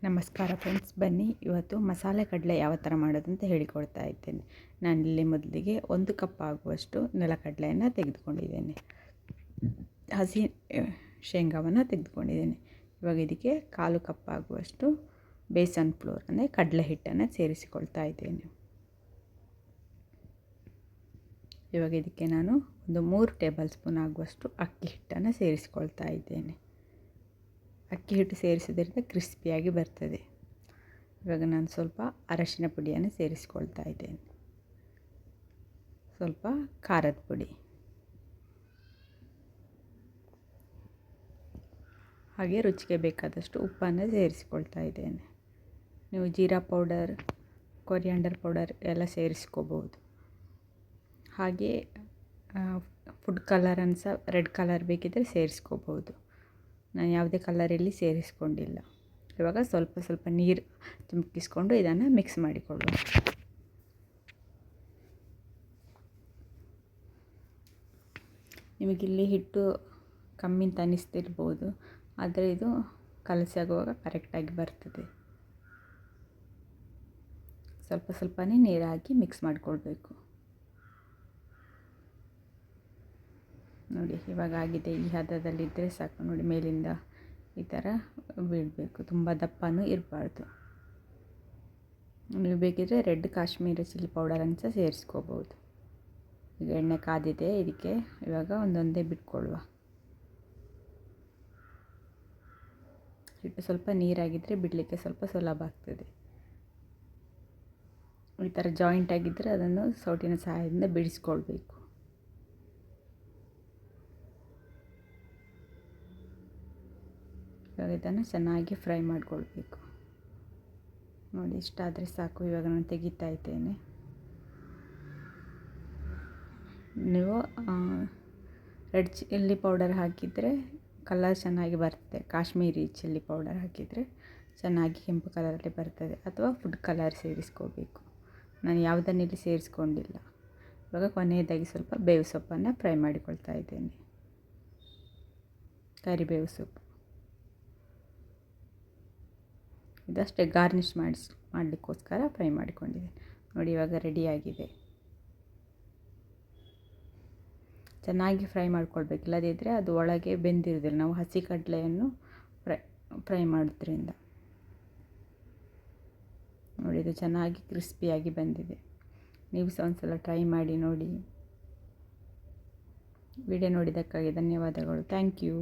ನಮಸ್ಕಾರ ಫ್ರೆಂಡ್ಸ್, ಬನ್ನಿ ಇವತ್ತು ಮಸಾಲೆ ಕಡಲೆ ಯಾವ ಥರ ಮಾಡೋದು ಅಂತ ಹೇಳಿಕೊಡ್ತಾ ಇದ್ದೇನೆ. ನಾನಿಲ್ಲಿ ಮೊದಲಿಗೆ 1 ಕಪ್ ಆಗುವಷ್ಟು ನೆಲಕಡಲೆಯನ್ನು ತೆಗೆದುಕೊಂಡಿದ್ದೇನೆ. ಹಸಿ ಶೇಂಗಾವನ್ನು ತೆಗೆದುಕೊಂಡಿದ್ದೇನೆ. ಇವಾಗ ಇದಕ್ಕೆ 1/4 ಕಪ್ ಆಗುವಷ್ಟು ಬೇಸನ್ ಫ್ಲೋರ್ ಅಂದರೆ ಕಡಲೆ ಹಿಟ್ಟನ್ನು ಸೇರಿಸಿಕೊಳ್ತಾ ಇದ್ದೇನೆ. ಇವಾಗ ಇದಕ್ಕೆ ನಾನು ಒಂದು 3 ಟೇಬಲ್ ಸ್ಪೂನ್ ಆಗುವಷ್ಟು ಅಕ್ಕಿ ಹಿಟ್ಟನ್ನು ಸೇರಿಸಿಕೊಳ್ತಾ ಇದ್ದೇನೆ. ಅಕ್ಕಿ ಹಿಟ್ಟು ಸೇರಿಸೋದ್ರಿಂದ ಕ್ರಿಸ್ಪಿಯಾಗಿ ಬರ್ತದೆ. ಇವಾಗ ನಾನು ಸ್ವಲ್ಪ ಅರಶಿನ ಪುಡಿಯನ್ನು ಸೇರಿಸಿಕೊಳ್ತಾ ಇದ್ದೇನೆ. ಸ್ವಲ್ಪ ಖಾರದ ಪುಡಿ, ಹಾಗೆ ರುಚಿಗೆ ಬೇಕಾದಷ್ಟು ಉಪ್ಪನ್ನು ಸೇರಿಸಿಕೊಳ್ತಾ ಇದ್ದೇನೆ. ನೀವು ಜೀರಾ ಪೌಡರ್, ಕೊರಿಯಾಂಡರ್ ಪೌಡರ್ ಎಲ್ಲ ಸೇರಿಸ್ಕೋಬೋದು. ಹಾಗೆ ಫುಡ್ ಕಲರನ್ನು ಸಹ ರೆಡ್ ಕಲರ್ ಬೇಕಿದ್ದರೆ ಸೇರಿಸ್ಕೋಬೋದು. ನಾನು ಯಾವುದೇ ಕಲರಲ್ಲಿ ಸೇರಿಸ್ಕೊಂಡಿಲ್ಲ. ಇವಾಗ ಸ್ವಲ್ಪ ನೀರು ಚಿಮುಕಿಸ್ಕೊಂಡು ಇದನ್ನು ಮಿಕ್ಸ್ ಮಾಡಿಕೊಳ್ಳುವ. ನಿಮಗಿಲ್ಲಿ ಹಿಟ್ಟು ಕಮ್ಮಿ ಅಂತ ಅನ್ನಿಸ್ತಿರ್ಬೋದು, ಆದರೆ ಇದು ಕಲಸಾಗುವಾಗ ಕರೆಕ್ಟಾಗಿ ಬರ್ತದೆ. ಸ್ವಲ್ಪನೇ ನೀರು ಹಾಕಿ ಮಿಕ್ಸ್ ಮಾಡಿಕೊಳ್ಬೇಕು. ನೋಡಿ, ಇವಾಗ ಆಗಿದೆ. ಈ ಹದದಲ್ಲಿದ್ದರೆ ಸಾಕು. ನೋಡಿ, ಮೇಲಿಂದ ಈ ಥರ ಬೀಳಬೇಕು, ತುಂಬ ದಪ್ಪನೂ ಇರಬಾರ್ದು. ನೀವು ಬೇಕಿದ್ರೆ ರೆಡ್ ಕಾಶ್ಮೀರಿ ಚಿಲ್ಲಿ ಪೌಡರನ್ನು ಸಹ ಸೇರಿಸ್ಕೋಬೋದು. ಈಗ ಎಣ್ಣೆ ಕಾದಿದೆ, ಇದಕ್ಕೆ ಇವಾಗ ಒಂದೊಂದೇ ಬಿಟ್ಕೊಳ್ಳುವ. ಹಿಟ್ಟು ಸ್ವಲ್ಪ ನೀರಾಗಿದ್ದರೆ ಬಿಡಲಿಕ್ಕೆ ಸ್ವಲ್ಪ ಸುಲಭ ಆಗ್ತದೆ. ಈ ಥರ ಜಾಯಿಂಟ್ ಆಗಿದ್ದರೆ ಅದನ್ನು ಸೌಟಿನ ಸಹಾಯದಿಂದ ಬಿಡಿಸ್ಕೊಳ್ಬೇಕು. ಇವಾಗ ಇದನ್ನು ಚೆನ್ನಾಗಿ ಫ್ರೈ ಮಾಡಿಕೊಳ್ಬೇಕು. ನೋಡಿ, ಇಷ್ಟಾದರೆ ಸಾಕು. ಇವಾಗ ನಾನು ತೆಗಿತಾ ಇದ್ದೇನೆ. ನೀವು ರೆಡ್ ಚಿಲ್ಲಿ ಪೌಡರ್ ಹಾಕಿದರೆ ಕಲರ್ ಚೆನ್ನಾಗಿ ಬರ್ತದೆ. ಕಾಶ್ಮೀರಿ ಚಿಲ್ಲಿ ಪೌಡರ್ ಹಾಕಿದರೆ ಚೆನ್ನಾಗಿ ಕೆಂಪು ಕಲರಲ್ಲಿ ಬರ್ತದೆ. ಅಥವಾ ಫುಡ್ ಕಲರ್ ಸೇರಿಸ್ಕೋಬೇಕು. ನಾನು ಯಾವುದನ್ನಿಲ್ಲಿ ಸೇರಿಸ್ಕೊಂಡಿಲ್ಲ. ಇವಾಗ ಕೊನೆಯದಾಗಿ ಸ್ವಲ್ಪ ಬೇವು ಸೊಪ್ಪನ್ನು ಫ್ರೈ ಮಾಡಿಕೊಳ್ತಾ ಇದ್ದೇನೆ. ಕರಿಬೇವು ಸೊಪ್ಪು ಇದಷ್ಟೇ ಗಾರ್ನಿಷ್ ಮಾಡಲಿಕ್ಕೋಸ್ಕರ ಫ್ರೈ ಮಾಡಿಕೊಂಡಿದ್ದೇನೆ. ನೋಡಿ, ಇವಾಗ ರೆಡಿಯಾಗಿದೆ. ಚೆನ್ನಾಗಿ ಫ್ರೈ ಮಾಡ್ಕೊಳ್ಬೇಕು, ಇಲ್ಲದಿದ್ದರೆ ಅದು ಒಳಗೆ ಬೆಂದಿರೋದಿಲ್ಲ. ನಾವು ಹಸಿ ಕಡಲೆಯನ್ನು ಫ್ರೈ ಮಾಡೋದ್ರಿಂದ. ನೋಡಿ, ಇದು ಚೆನ್ನಾಗಿ ಕ್ರಿಸ್ಪಿಯಾಗಿ ಬಂದಿದೆ. ನೀವು ಸಹ ಒಂದ್ಸಲ ಟ್ರೈ ಮಾಡಿ ನೋಡಿ. ವಿಡಿಯೋ ನೋಡಿದ್ದಕ್ಕಾಗಿ ಧನ್ಯವಾದಗಳು. Thank you.